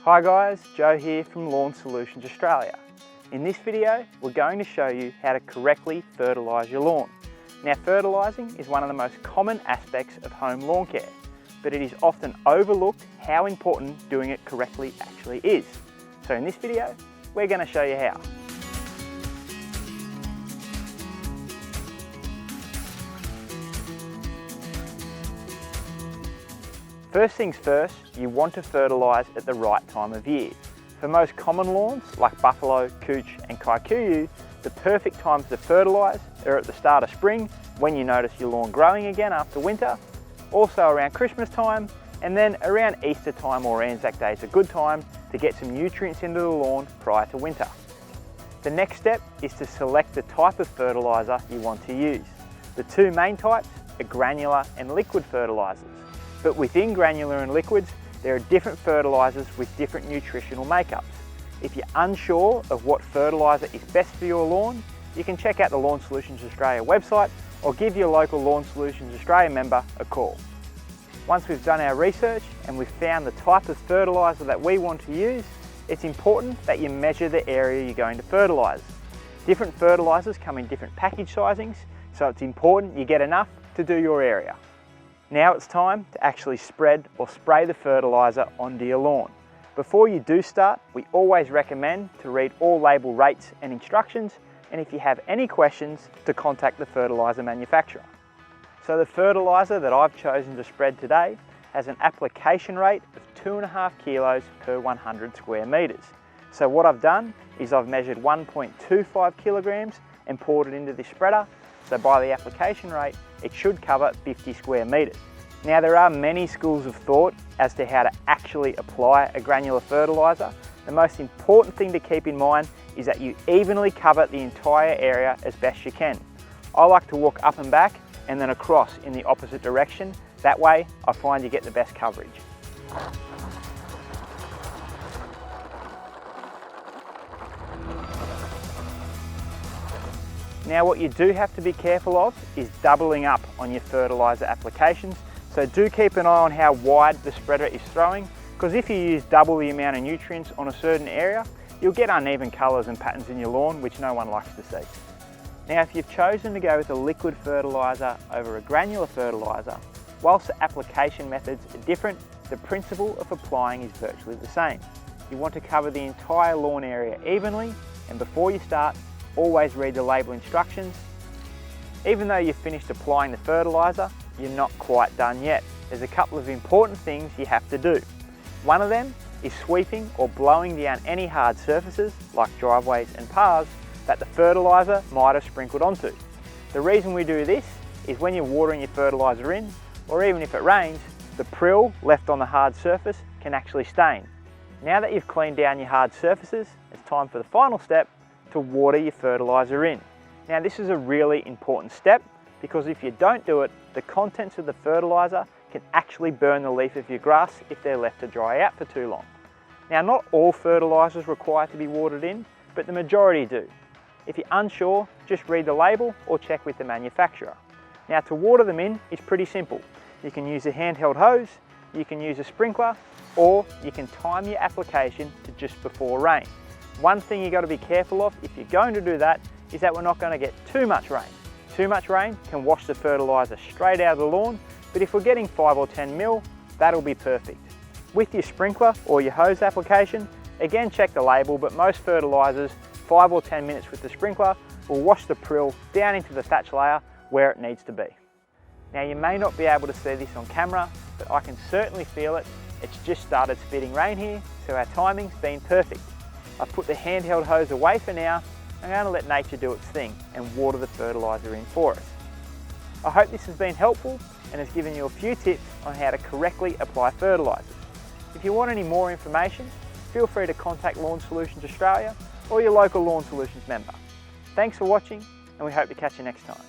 Hi guys, Joe here from Lawn Solutions Australia. In this video, we're going to show you how to correctly fertilise your lawn. Now, fertilising is one of the most common aspects of home lawn care, but it is often overlooked how important doing it correctly actually is. So in this video, we're going to show you how. First things first, you want to fertilise at the right time of year. For most common lawns like buffalo, cooch and kikuyu, the perfect times to fertilise are at the start of spring when you notice your lawn growing again after winter, also around Christmas time, and then around Easter time or ANZAC Day is a good time to get some nutrients into the lawn prior to winter. The next step is to select the type of fertiliser you want to use. The two main types are granular and liquid fertilisers. But within granular and liquids, there are different fertilisers with different nutritional makeups. If you're unsure of what fertiliser is best for your lawn, you can check out the Lawn Solutions Australia website or give your local Lawn Solutions Australia member a call. Once we've done our research and we've found the type of fertiliser that we want to use, it's important that you measure the area you're going to fertilise. Different fertilisers come in different package sizings, so it's important you get enough to do your area. Now it's time to actually spread or spray the fertiliser onto your lawn. Before you do start, we always recommend to read all label rates and instructions, and if you have any questions, to contact the fertiliser manufacturer. So the fertiliser that I've chosen to spread today has an application rate of 2.5 kilos per 100 square metres. So what I've done is I've measured 1.25 kilograms and poured it into this spreader. So by the application rate, it should cover 50 square metres. Now, there are many schools of thought as to how to actually apply a granular fertiliser. The most important thing to keep in mind is that you evenly cover the entire area as best you can. I like to walk up and back and then across in the opposite direction. That way, I find you get the best coverage. Now, what you do have to be careful of is doubling up on your fertiliser applications. So do keep an eye on how wide the spreader is throwing, because if you use double the amount of nutrients on a certain area, you'll get uneven colours and patterns in your lawn, which no one likes to see. Now, if you've chosen to go with a liquid fertiliser over a granular fertiliser, whilst the application methods are different, the principle of applying is virtually the same. You want to cover the entire lawn area evenly, and before you start, always read the label instructions. Even though you've finished applying the fertiliser, you're not quite done yet. There's a couple of important things you have to do. One of them is sweeping or blowing down any hard surfaces like driveways and paths that the fertiliser might have sprinkled onto. The reason we do this is when you're watering your fertiliser in, or even if it rains, the prill left on the hard surface can actually stain. Now that you've cleaned down your hard surfaces, it's time for the final step, to water your fertiliser in. Now, this is a really important step because if you don't do it, the contents of the fertiliser can actually burn the leaf of your grass if they're left to dry out for too long. Now, not all fertilisers require to be watered in, but the majority do. If you're unsure, just read the label or check with the manufacturer. Now, to water them in is pretty simple. You can use a handheld hose, you can use a sprinkler, or you can time your application to just before rain. One thing you've got to be careful of if you're going to do that is that we're not going to get too much rain. Too much rain can wash the fertiliser straight out of the lawn, but if we're getting 5 or 10 mil, that'll be perfect. With your sprinkler or your hose application, again check the label, but most fertilisers, 5 or 10 minutes with the sprinkler will wash the prill down into the thatch layer where it needs to be. Now, you may not be able to see this on camera, but I can certainly feel it. It's just started spitting rain here, so our timing's been perfect. I've put the handheld hose away for now. I'm going to let nature do its thing and water the fertiliser in for us. I hope this has been helpful and has given you a few tips on how to correctly apply fertilisers. If you want any more information, feel free to contact Lawn Solutions Australia or your local Lawn Solutions member. Thanks for watching, and we hope to catch you next time.